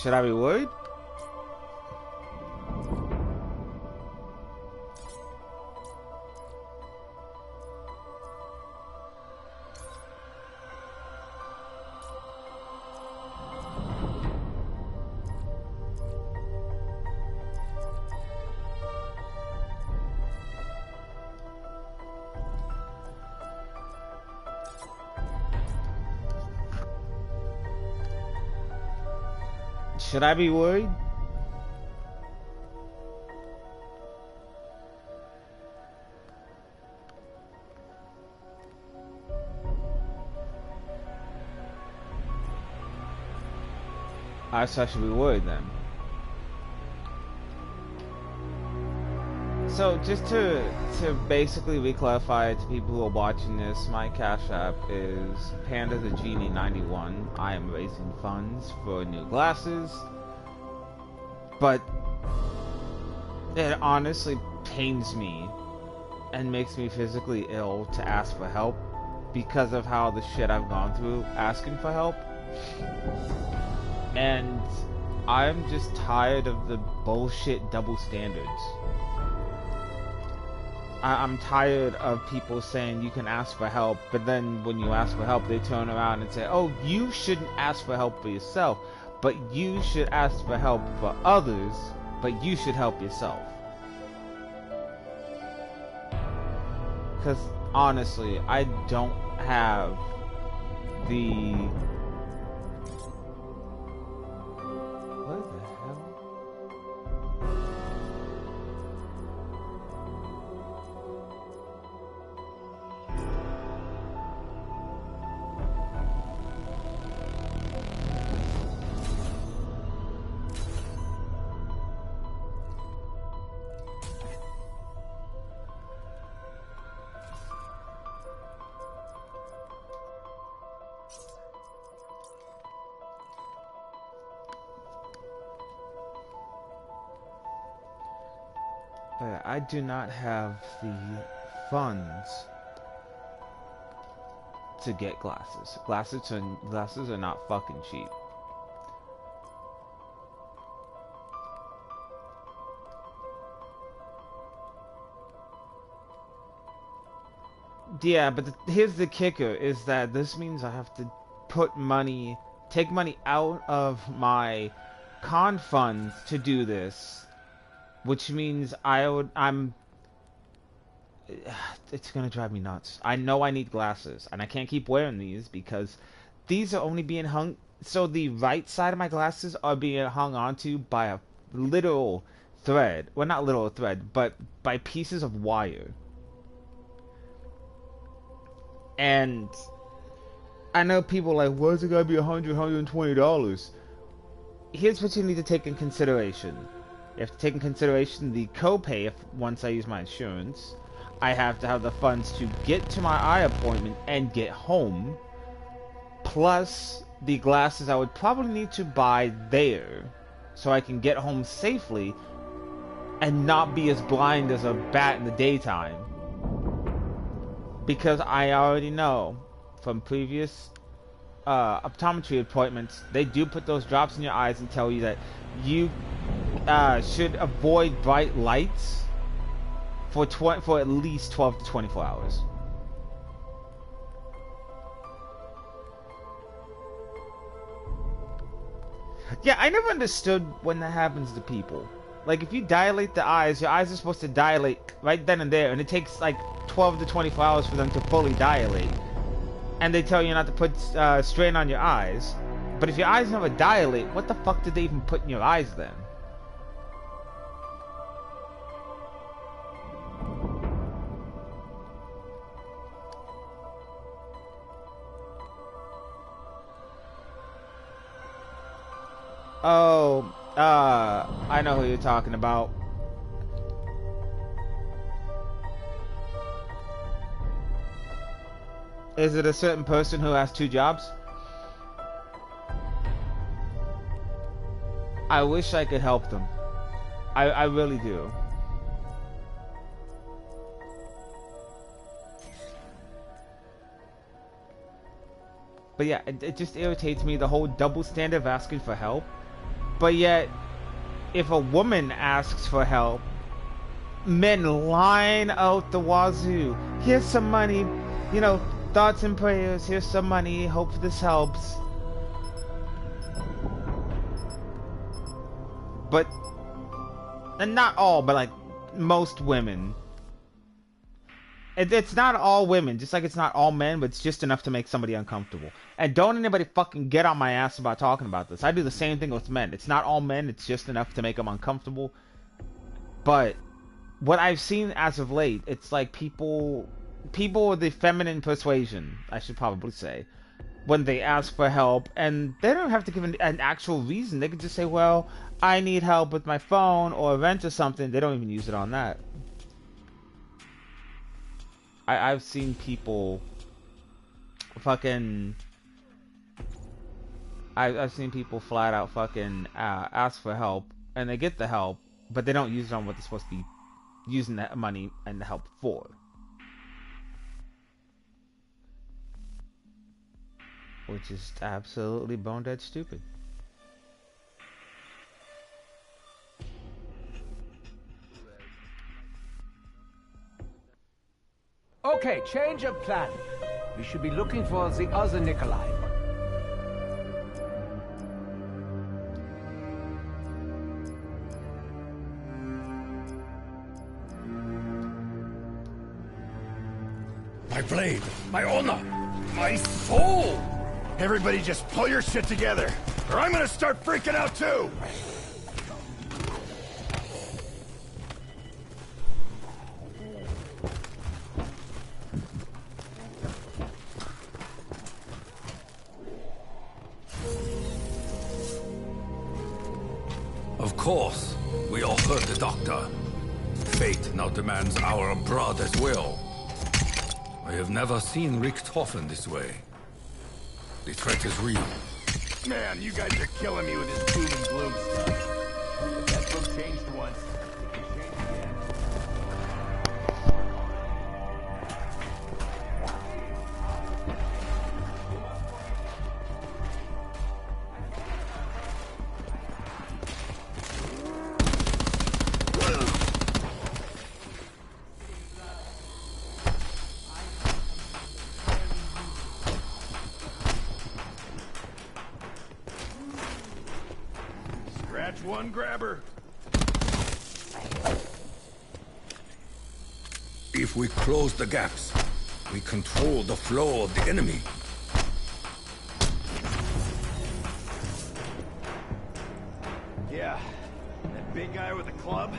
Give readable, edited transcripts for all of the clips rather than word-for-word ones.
Should I be worried? Should I be worried? I should be worried then. So just to basically reclarify to people who are watching this, my Cash App is Panda the Genie 91. I am raising funds for new glasses, but it honestly pains me and makes me physically ill to ask for help because of how the shit I've gone through asking for help. And I'm just tired of the bullshit double standards. I'm tired of people saying you can ask for help, but then when you ask for help, they turn around and say, oh, you shouldn't ask for help for yourself, but you should ask for help for others, but you should help yourself. Because honestly, I don't have the... What the hell? But I do not have the funds to get glasses. Glasses are not fucking cheap. Yeah, but here's the kicker, is that this means I have to take money out of my con funds to do this. Which means it's gonna drive me nuts. I know I need glasses, and I can't keep wearing these because these are only being hung, so the right side of my glasses are being hung onto by a literal thread. Well, not literal thread, but by pieces of wire. And I know people are like, what's it gotta be $120? Here's what you need to take in consideration. You have to take in consideration the copay once I use my insurance. I have to have the funds to get to my eye appointment and get home. Plus the glasses I would probably need to buy there so I can get home safely and not be as blind as a bat in the daytime. Because I already know from previous optometry appointments, they do put those drops in your eyes and tell you that you should avoid bright lights for at least 12 to 24 hours. Yeah, I never understood when that happens to people. Like, if you dilate the eyes, your eyes are supposed to dilate right then and there, and it takes like 12 to 24 hours for them to fully dilate. And they tell you not to put strain on your eyes. But if your eyes never dilate, what the fuck did they even put in your eyes then? Oh, I know who you're talking about. Is it a certain person who has 2 jobs? I wish I could help them. I really do. But yeah, it just irritates me, the whole double standard of asking for help. But yet, if a woman asks for help, men line out the wazoo. Here's some money, you know, thoughts and prayers. Here's some money. Hope this helps. But, and not all, but like most women. It's not all women, just like it's not all men, but it's just enough to make somebody uncomfortable. And don't anybody fucking get on my ass about talking about this. I do the same thing with men. It's not all men, it's just enough to make them uncomfortable. But what I've seen as of late, it's like people with the feminine persuasion, I should probably say, when they ask for help, and they don't have to give an actual reason. They could just say, well, I need help with my phone or rent or something. They don't even use it on that. I've seen people fucking... I've seen people flat out fucking ask for help, and they get the help, but they don't use it on what they're supposed to be using that money and the help for. Which is absolutely bone dead stupid. Okay, change of plan. We should be looking for the other Nikolai. My blade, my honor, my soul! Everybody just pull your shit together, or I'm gonna start freaking out too! Of course, we all heard the doctor. Fate now demands our blood as well. I have never seen Richthofen this way. The threat is real. Man, you guys are killing me with this doom and gloom stuff. That book changed once. It can change again. One grabber. If we close the gaps, we control the flow of the enemy. Yeah, that big guy with the club.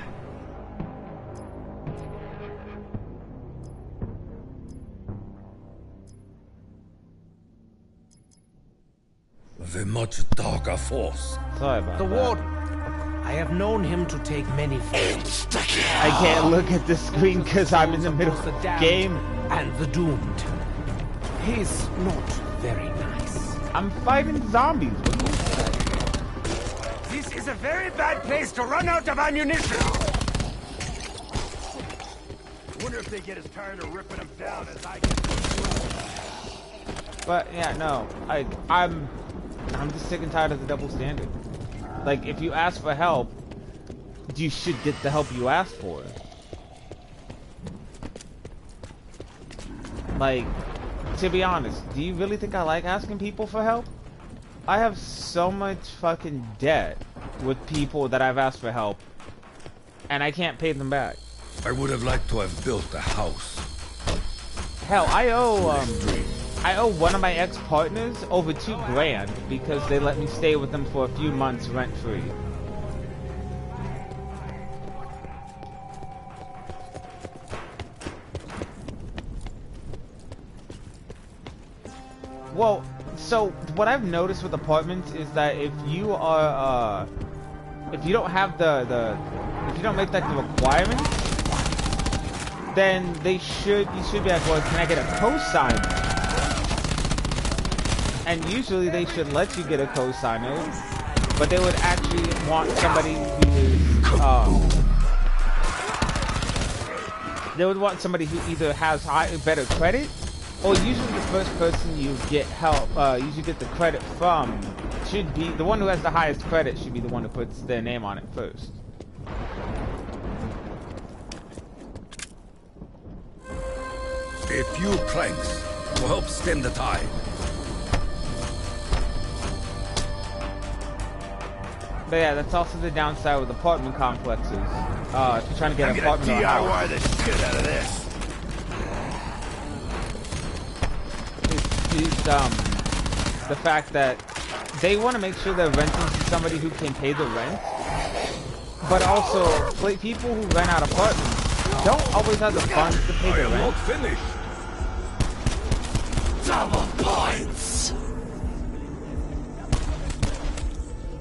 The much darker force. Sorry about The that. warden. I have known him to take many forms. I can't look at the screen because I'm in the middle of the game. And the doomed. He's not very nice. I'm fighting zombies. This is a very bad place to run out of ammunition. Wonder if they get as tired of ripping them down as I get. But yeah, no, I'm just sick and tired of the double standard. Like, if you ask for help, you should get the help you ask for. Like, to be honest, do you really think I like asking people for help? I have so much fucking debt with people that I've asked for help, and I can't pay them back. I would have liked to have built a house. Hell, I owe one of my ex-partners over $2 grand because they let me stay with them for a few months rent-free. Well, so what I've noticed with apartments is that if you are, if you don't have if you don't make like the requirements, then you should be like, well, can I get a cosigner? And usually they should let you get a cosigner, but they would actually want somebody who is, they would want somebody who either has better credit, or usually the first person you get help, usually get the credit from should be the one who has the highest credit should be the one who puts their name on it first. A few planks will help stem the tide. But yeah, that's also the downside with apartment complexes. If you're trying to get an apartment or a house. DIY the shit out of this. The fact that they want to make sure they're renting to somebody who can pay the rent, but also people who rent out apartments don't always have the funds to pay the rent. Not finished. Double points.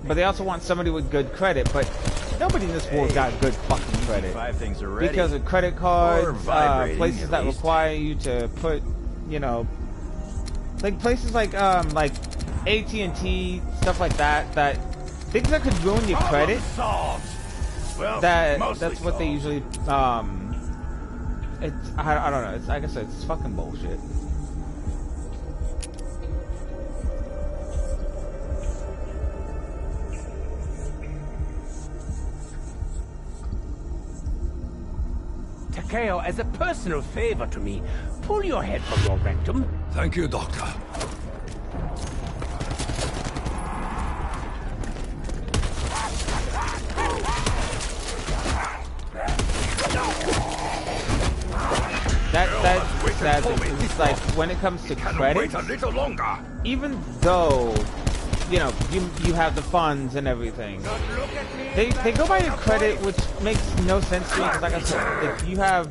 But they also want somebody with good credit, but nobody in this world got good fucking credit. 5 things are ready. Because of credit cards, places that require you to put, you know, like places like AT&T, stuff like that, things that could ruin your credit. Well, That's what they usually it's I don't know. It's like I said, it's fucking bullshit. Takeo, as a personal favor to me, pull your head from your rectum. Thank you, Doctor. It's like when it comes to credit, Wait a little longer. even though you know you have the funds and everything, they go by your credit, which makes no sense to me. Because like I said, if you have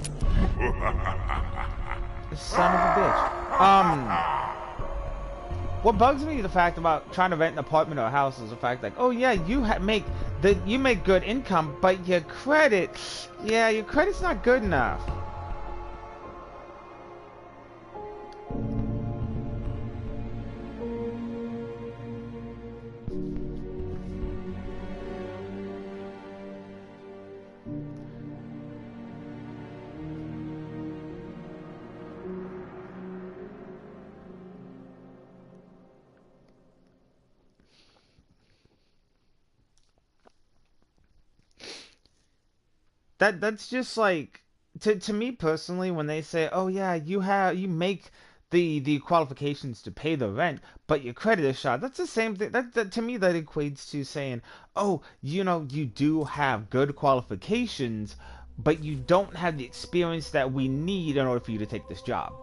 son of a bitch, what bugs me the fact about trying to rent an apartment or a house is the fact like, oh yeah, you make good income, but your credit's not good enough. That's just like to me personally when they say, oh yeah, you make the qualifications to pay the rent, but your credit is shot. That's the same thing. That to me that equates to saying, oh, you know, you do have good qualifications, but you don't have the experience that we need in order for you to take this job.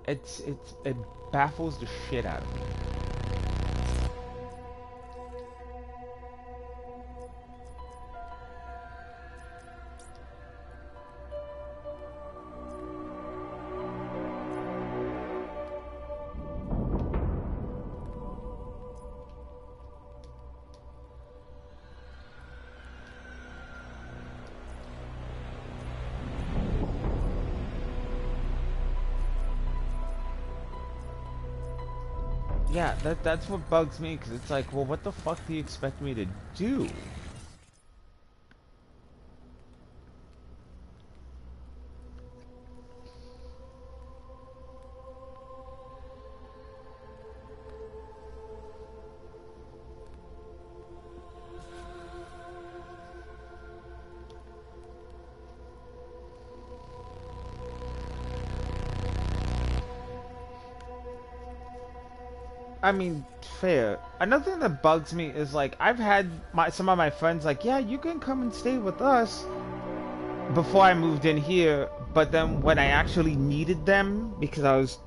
It baffles the shit out of me. Yeah, that's what bugs me, because it's like, well, what the fuck do you expect me to do? I mean, fair. Another thing that bugs me is like I've had some of my friends like, yeah, you can come and stay with us before I moved in here, but then when I actually needed them because I was,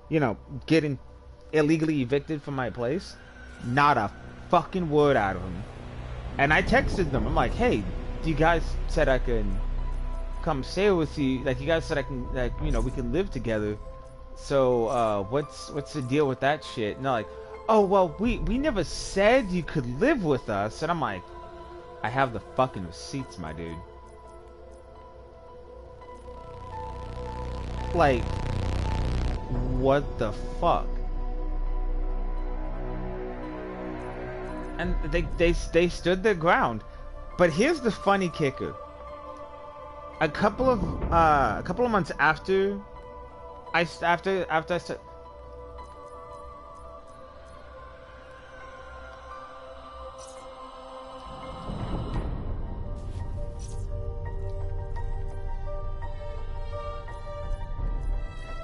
you know, getting illegally evicted from my place, not a fucking word out of them. And I texted them. I'm like, hey, you guys said I could come stay with you. Like, you guys said I can, like, you know, we can live together. So, what's the deal with that shit? And they're like, oh, well, we never said you could live with us. And I'm like, I have the fucking receipts, my dude. Like, what the fuck? And they stood their ground. But here's the funny kicker. a couple of months after I started.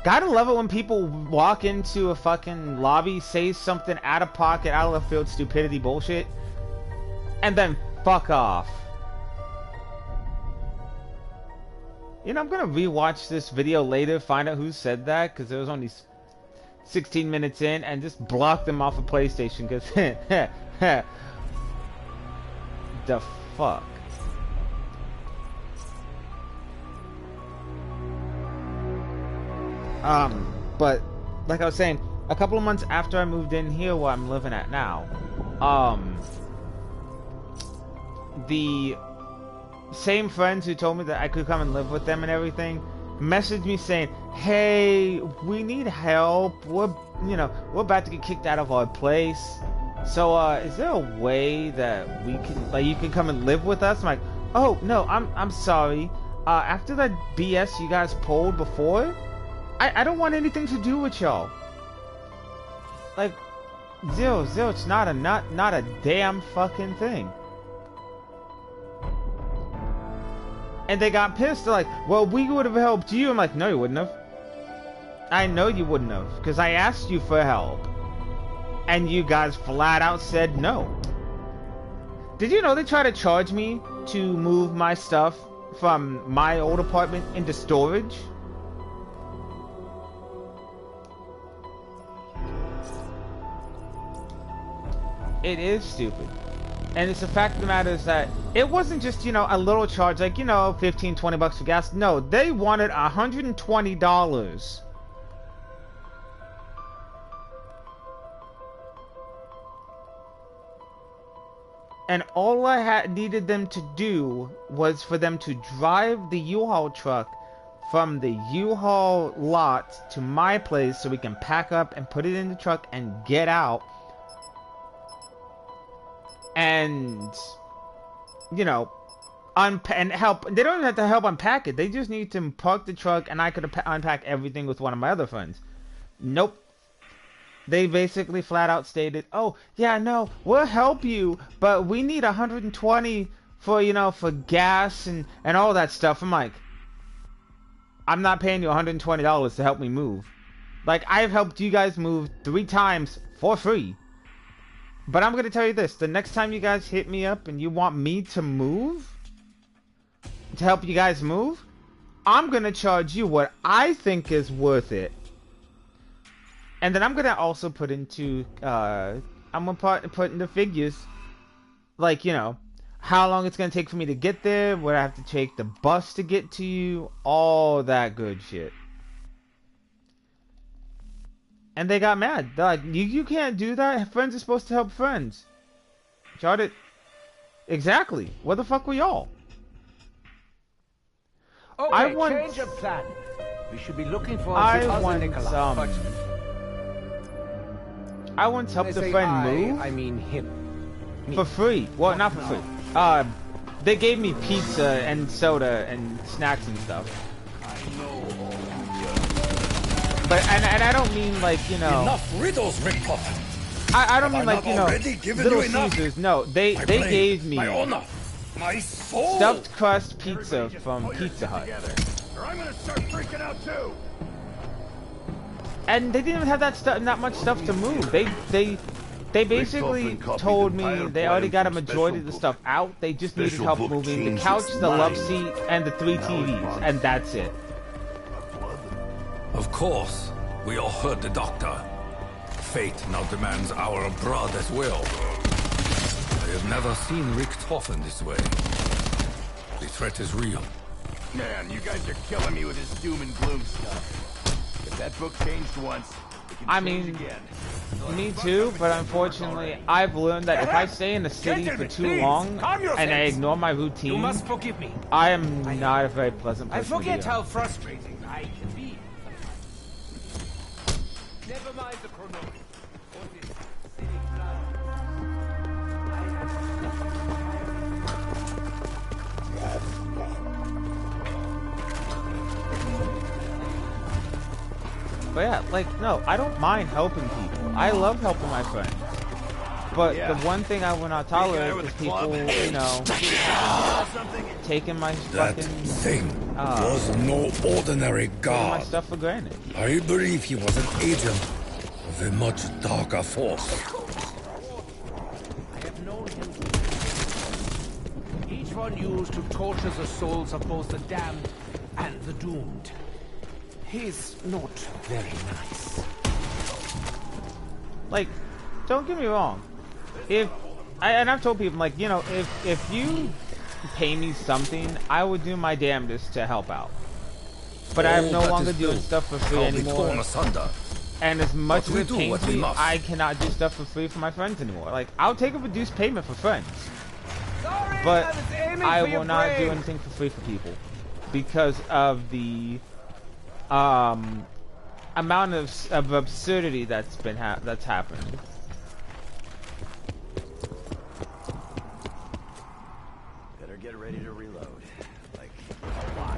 Gotta love it when people walk into a fucking lobby, say something out of pocket, out of left field stupidity bullshit, and then fuck off. You know, I'm gonna rewatch this video later, find out who said that, because it was only 16 minutes in, and just block them off of PlayStation, because the fuck. But like I was saying, a couple of months after I moved in here where I'm living at now, the same friends who told me that I could come and live with them and everything messaged me saying, hey, we need help. We're about to get kicked out of our place. So, is there a way that we can, like, you can come and live with us? I'm like, oh, no, I'm sorry. After that BS you guys pulled before, I don't want anything to do with y'all. Like, zilch, not a damn fucking thing. And they got pissed. They're like, well, we would have helped you. I'm like, no, you wouldn't have. I know you wouldn't have, because I asked you for help. And you guys flat out said no. Did you know they try to charge me to move my stuff from my old apartment into storage? It is stupid. And it's the fact of the matter is that it wasn't just, you know, a little charge, like, you know, 15, 20 bucks for gas. No, they wanted $120. And all I needed them to do was for them to drive the U-Haul truck from the U-Haul lot to my place so we can pack up and put it in the truck and get out. And, you know, and help. They don't even have to help unpack it. They just need to park the truck, and I could unpack everything with one of my other friends. Nope. They basically flat out stated, oh, yeah, no, we'll help you, but we need 120 for, you know, for gas and all that stuff. I'm like, I'm not paying you $120 to help me move. Like, I've helped you guys move 3 times for free. But I'm gonna tell you this, the next time you guys hit me up and you want me to move, to help you guys move, I'm gonna charge you what I think is worth it. And then I'm gonna also put into, I'm gonna put in the figures, like, you know, how long it's gonna take for me to get there, would I have to take the bus to get to you, all that good shit. And they got mad. They're like, you can't do that. Friends are supposed to help friends. Charted. Exactly. Where the fuck were y'all? Okay, change of plan. We should be looking for the other Nikolai. I once helped a friend move. I mean him. Me. For free. Well, not for free. They gave me pizza and soda and snacks and stuff. But and I don't mean like, you know. Enough riddles, Rickpuff. I don't mean like, you know, Little Caesars. No, they gave me my honor, my soul. stuffed crust pizza from Pizza Hut. Or I'm gonna start freaking out too. And they didn't even have that much stuff to move. They basically told me they already got a majority of the stuff out. They just needed help moving the couch, the love seat, and the 3 TVs, and that's it. Of course, we all heard the doctor. Fate now demands our blood as well. I have never seen Rick Toffen this way. The threat is real. Man, you guys are killing me with this doom and gloom stuff. If that book changed once, it can change again. Me too, but unfortunately, I've learned that if I stay in the city for too long and I ignore my routine, you must forgive me. I am not a very pleasant person. I forget how frustrating I can be. Never mind the chronology. But yeah, like, no, I don't mind helping people. I love helping my friends. But Yeah. the one thing I will not tolerate is people, you know, taking my That fucking, thing was no ordinary taking my god. stuff for granted. I believe he was an agent of a much darker force. I have known him. Each one used to torture the souls of both the damned and the doomed. He's not very nice. Like, don't get me wrong. And I've told people, like, you know, if you pay me something, I would do my damnedest to help out. But I'm no longer doing stuff for free anymore. And as much as it pains me, I cannot do stuff for free for my friends anymore. Like, I'll take a reduced payment for friends. Sorry, But I for your will not do brain. anything for free for people. Because of the amount of absurdity that's been that's happened. Better get ready to reload. Like, a lot.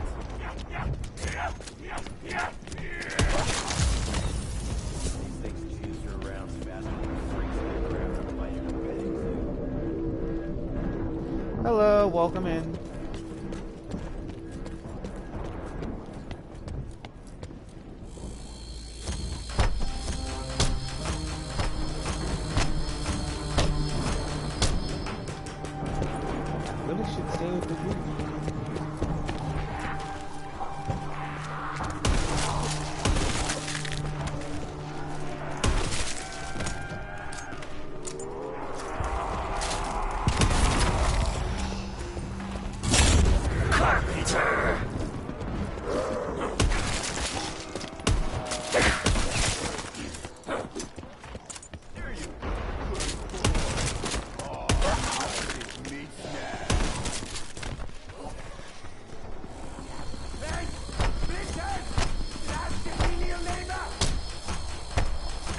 These things choose their rounds faster than freaks in the ground to fight in a wedding. Hello, welcome in. Really should stay with the group.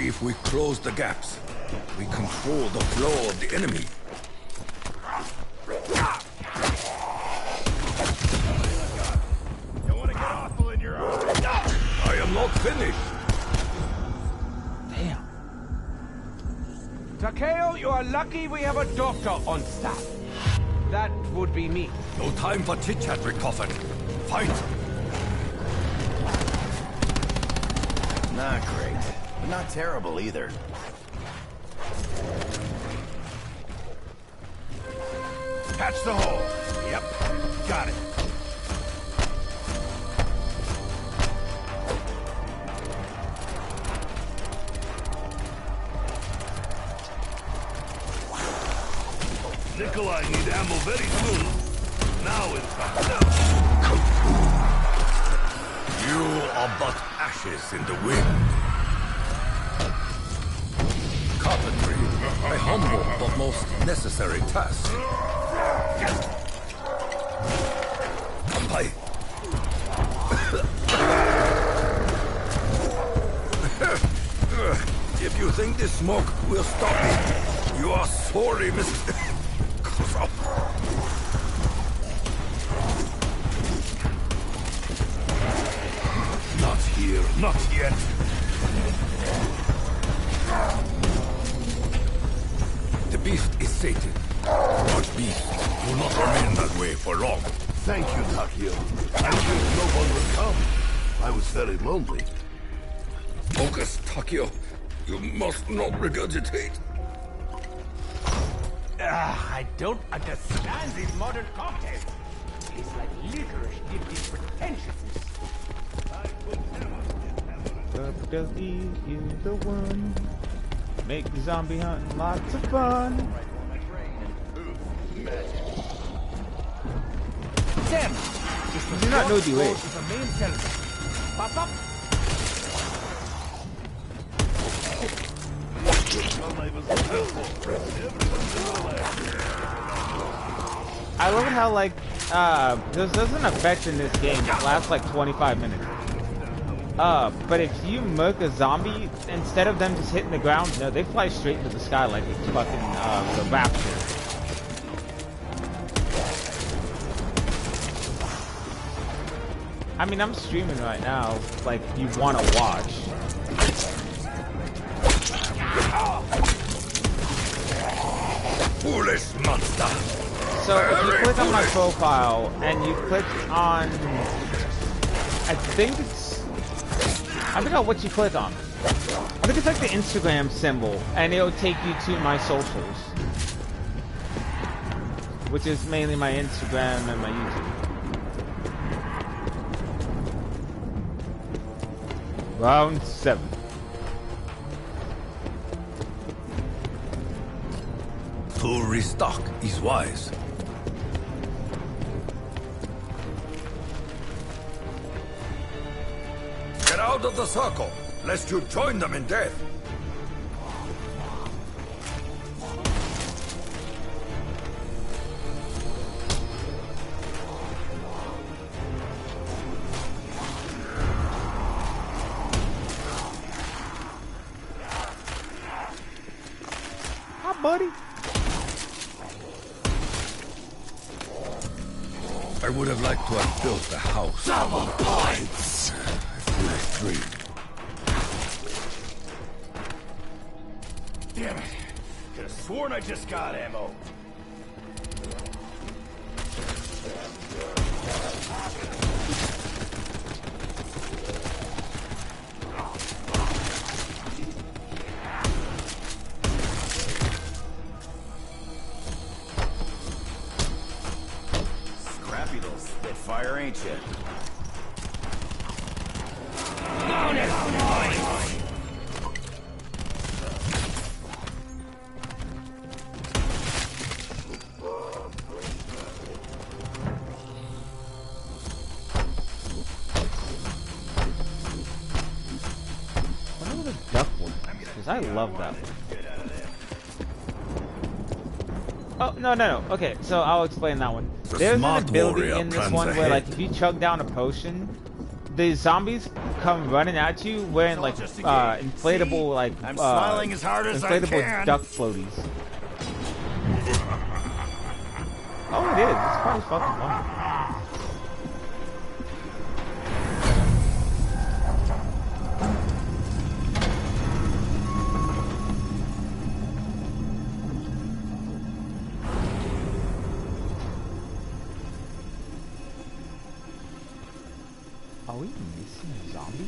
If we close the gaps, we control the flow of the enemy. Don't want to get awful in your eye. I am not finished. Damn. Takeo, you are lucky we have a doctor on staff. That would be me. No time for chit-chat, Richthofen. Fight! Not great, but not terrible either. Patch the hole. Yep, got it. Nikolai need ammo very soon. Now it's time. You are but ashes in the wind. Carpentry, a humble but most necessary task. Kampai. If you think this smoke will stop me, you are sorely mistaken. Not here, not yet. The beast is sated. But beast will not remain that way for long. Thank you, Takeo. I knew no one would come. I was very lonely. Focus, Takeo. You must not regurgitate. I don't understand these modern cocktails. It's like licorice dipped in pretentiousness. Dusty, you're the one. Make the zombie hunting lots of fun. Sam! You do not know the way. The main telephone. Pop up! I love how, like, this doesn't affect in this game. It lasts like 25 minutes. But if you murk a zombie, instead of them just hitting the ground, no, they fly straight into the sky like it's fucking, the Rapture. I mean, I'm streaming right now. Like, you want to watch. Foolish monster! So if you click on my profile and you click on, I forgot what you click on. I think it's like the Instagram symbol, and it'll take you to my socials, which is mainly my Instagram and my YouTube. Round 7. To restock is wise. Get out of the circle, lest you join them in death. Hi, buddy. I would have liked to have built a house. Double points! Foolish dream. Damn it. Could have sworn I just got ammo. Scrappy little spitfire, ain't you? I love that one. Oh, no. Okay, so I'll explain that one. There's an ability in this one where, like, if you chug down a potion, the zombies come running at you wearing, like, inflatable, like, I'm smiling as hard as I inflatable can. duck floaties. Oh, it is. It's probably fucking fun. Are we missing a zombie?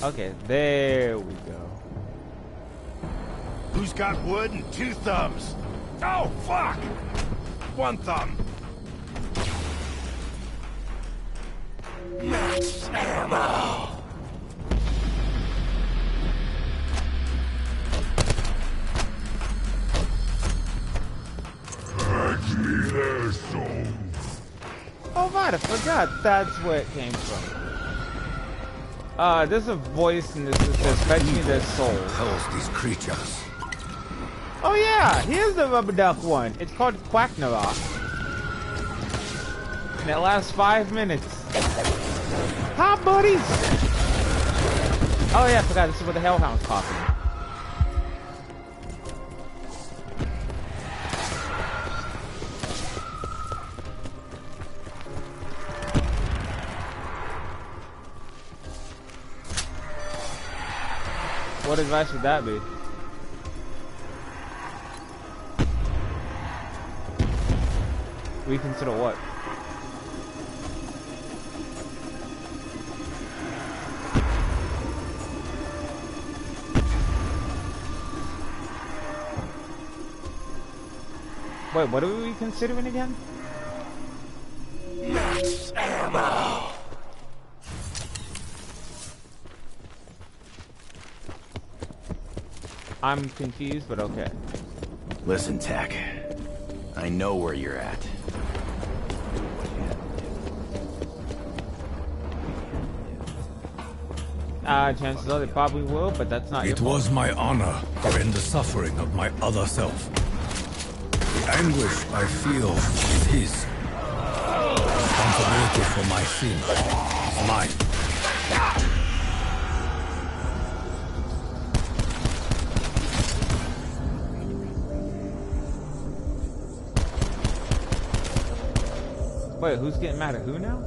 Okay, there we go. Who's got wood and 2 thumbs? Oh, fuck! 1 thumb. Max ammo! Oh right, I forgot that's where it came from. There's a voice in this that says, fetch me their soul. Hell's these creatures. Oh yeah, here's the rubber duck one. It's called Quacknarok. And it lasts 5 minutes. Hi, buddies! Oh yeah, I forgot, this is where the Hellhound's popping. What advice would that be? Reconsider what? Wait, what are we considering again? Max ammo! I'm confused, but okay. Listen, Tech. I know where you're at. Chances are they probably will, but that's not your It fault. was my honor to end the suffering of my other self. The anguish I feel is his. created for my sin is mine. Wait, who's getting mad at who now?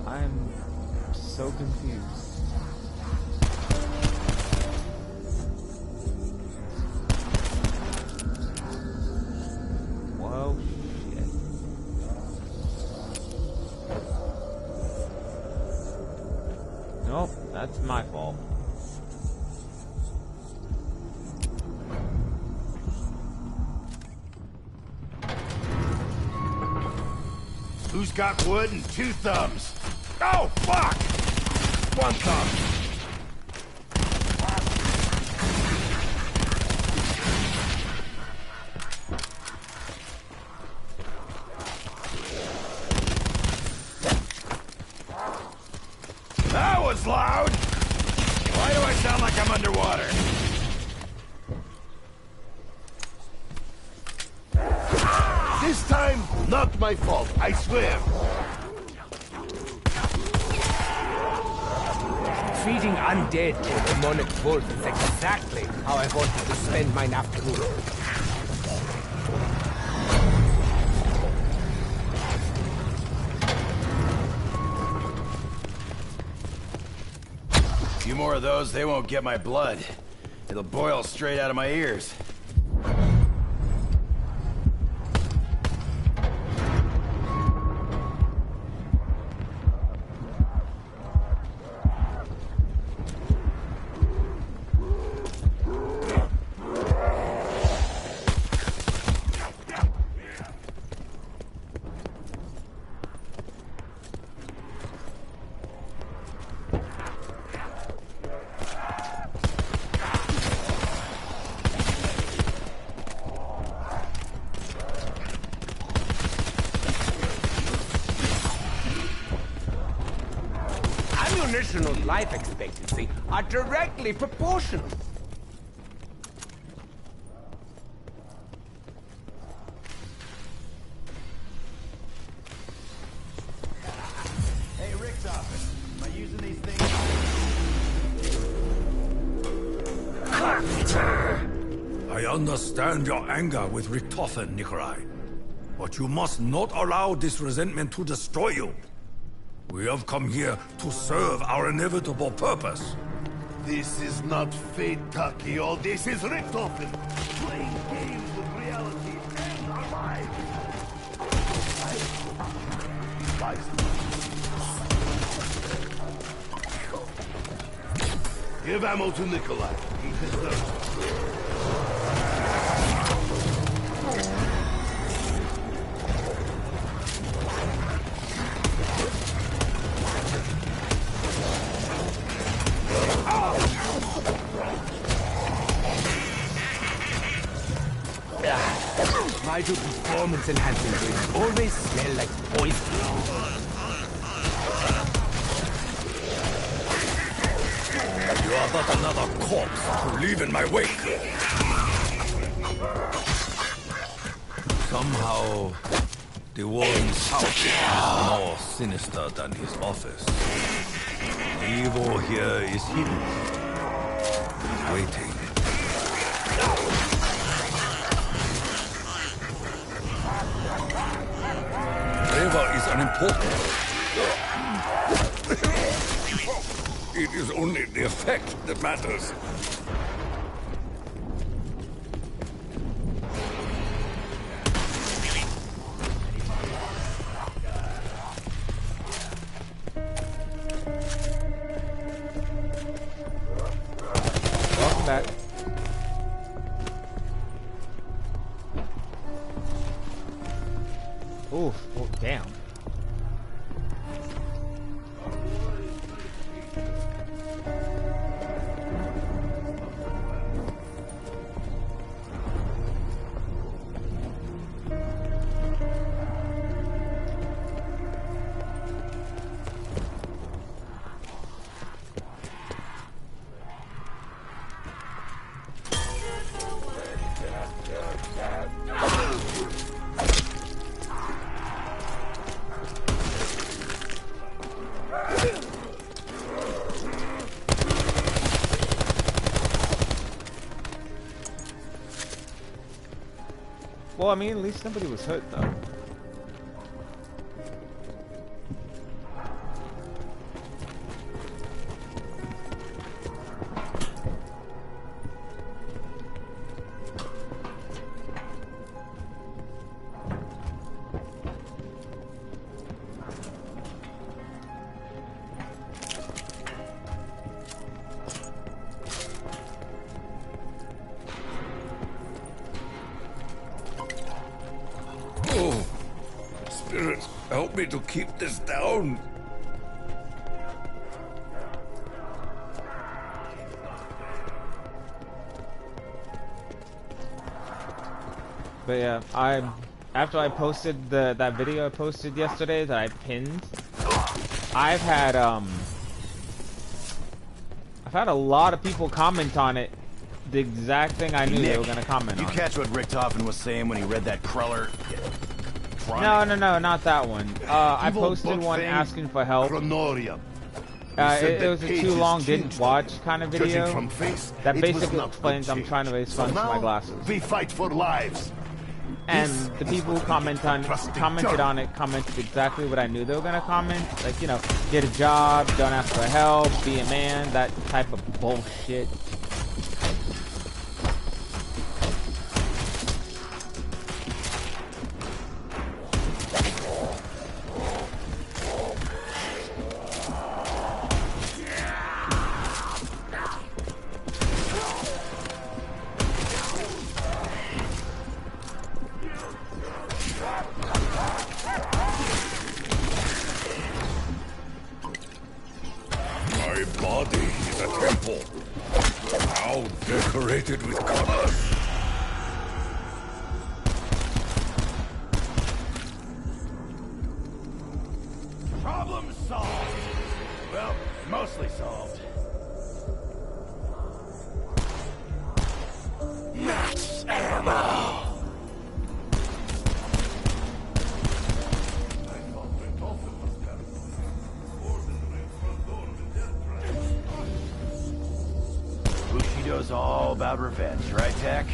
I'm so confused. Well, shit. Nope, that's my fault. Who's got wood and two thumbs? Oh, fuck! One thumb. That was loud! Why do I sound like I'm underwater? This time, not my fault, I swear. Feeding undead to a demonic wolf is exactly how I wanted to spend my afternoon. A few more of those, they won't get my blood. It'll boil straight out of my ears. Ammunition and life expectancy are directly proportional. Hey, Rick's office. Am I using these things? I understand your anger with Richtofen, Nikolai. But you must not allow this resentment to destroy you. We have come here to serve our inevitable purpose. This is not fate, Takio. This is Richtofen. Playing games with reality and our lives. Give ammo to Nikolai. He deserves it. My two performance-enhancing drinks always smell like poison. You are but another corpse to leave in my wake. Somehow, the warden's house is more sinister than his office. Evil here is hidden, waiting. Flavor is unimportant. It is only the effect that matters. Welcome back. Oof, oh, damn. Well, I mean, at least nobody was hurt, though. Oh, Spirit, help me to keep this down. But yeah, after I posted that video I posted yesterday that I pinned, I've had a lot of people comment on it. The exact thing I knew they were gonna comment on. You catch what Richtofen was saying when he read that crawler? No, not that one. I posted one asking for help. It was a too long didn't watch kind of video that basically explains I'm trying to raise funds for my glasses. We fight for lives. And the people who commented on it commented exactly what I knew they were gonna comment. Like, you know, get a job, don't ask for help, be a man, that type of bullshit. My body is a temple, now decorated with colors. Problem solved. Well, mostly solved. Max ammo. Bushido's all about revenge, right, Tech?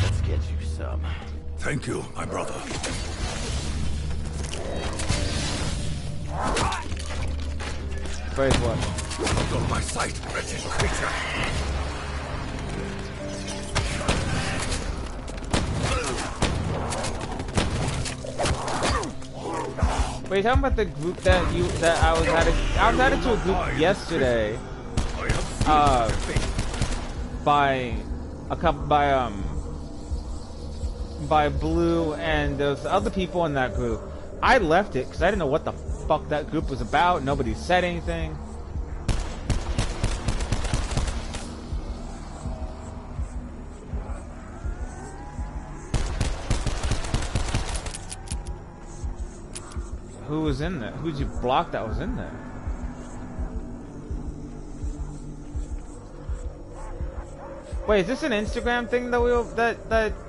Let's get you some. Thank you, my brother. Where's what? Out of my sight, wretched creature. Wait, you talking about the group that I was added to a group yesterday. By Blue, and there's other people in that group. I left it because I didn't know what the fuck that group was about. Nobody said anything. Who was in there? Who'd you block that was in there? Wait, is this an Instagram thing that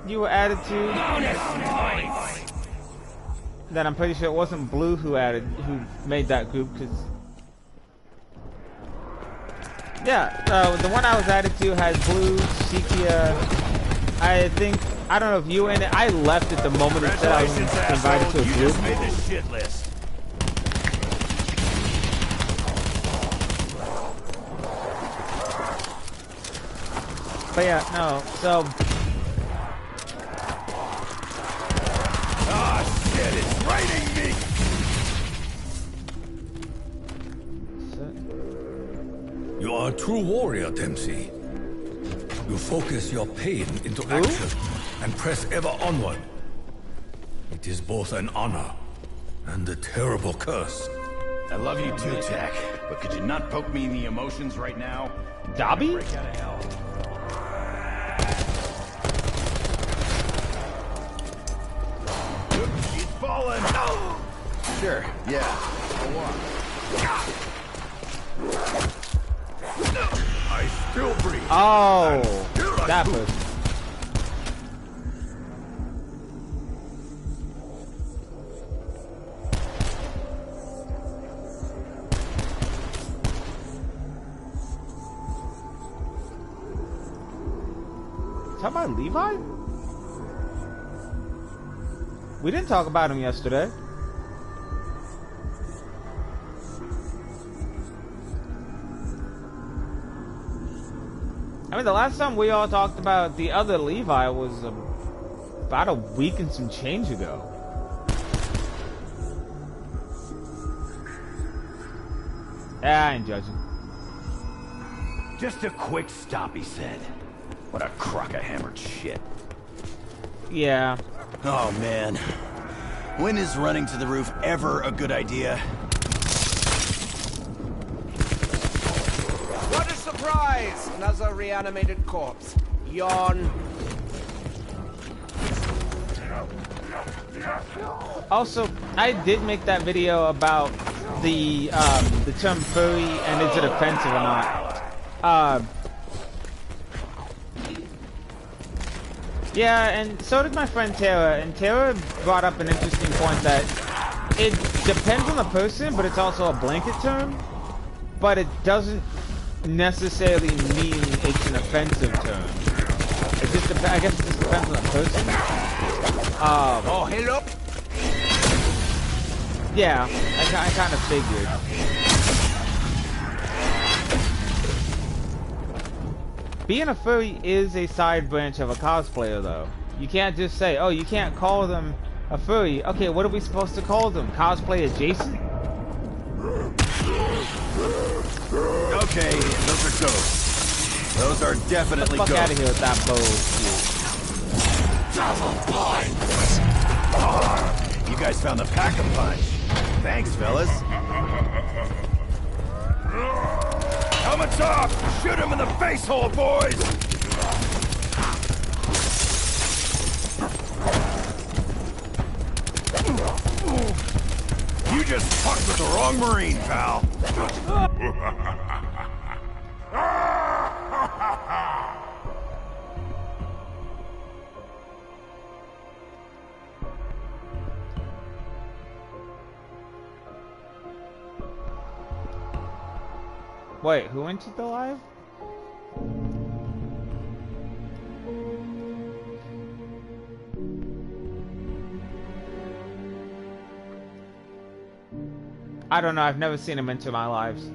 you were added to? Then I'm pretty sure it wasn't Blue who made that group, because yeah, the one I was added to has Blue, Sikia. I don't know if you were in it. I left at the moment it said I was invited to a group. You just made the shit list. But yeah, no, so... Ah, shit, it's raining meat! You are a true warrior, Dempsey. You focus your pain into action and press ever onward. It is both an honor and a terrible curse. I love you too, Tech, but could you not poke me in the emotions right now? Dobby? Break out of hell. He's falling! No! Sure, yeah. Go on. I still breathe. Oh, that person. Talking about Levi? We didn't talk about him yesterday. I mean, the last time we all talked about the other Levi was about a week and some change ago. I ain't judging. Just a quick stop, he said. What a crock of hammered shit. Yeah. Oh, man. When is running to the roof ever a good idea? What a surprise! Another reanimated corpse. Yawn. Also, I did make that video about the term furry and is it offensive or not. Yeah, and so did my friend Tara, and Tara brought up an interesting point that it depends on the person, but it's also a blanket term, but it doesn't necessarily mean it's an offensive term. It just I guess it just depends on the person. Oh, hello? Yeah, I kind of figured. Being a furry is a side branch of a cosplayer, though. You can't just say, oh, you can't call them a furry. Okay, what are we supposed to call them? Cosplay adjacent? Okay, those are ghosts. Those are definitely Get the fuck out ghosts. of here with that bullshit. You guys found the pack-a-punch. Thanks, fellas. Helmets off! Shoot him in the face hole, boys! You just fucked with the wrong Marine, pal. Wait, who entered the live? I don't know, I've never seen them enter my lives.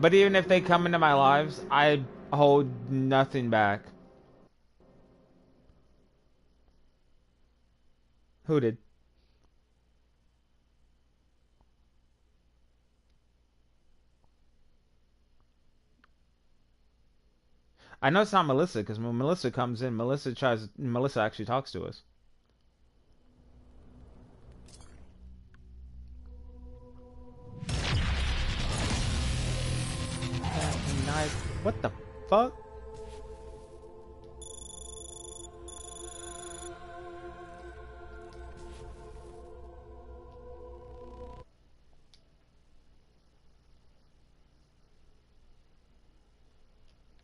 But even if they come into my lives, I hold nothing back. Who did? I know it's not Melissa, because when Melissa comes in, Melissa actually talks to us. What the fuck?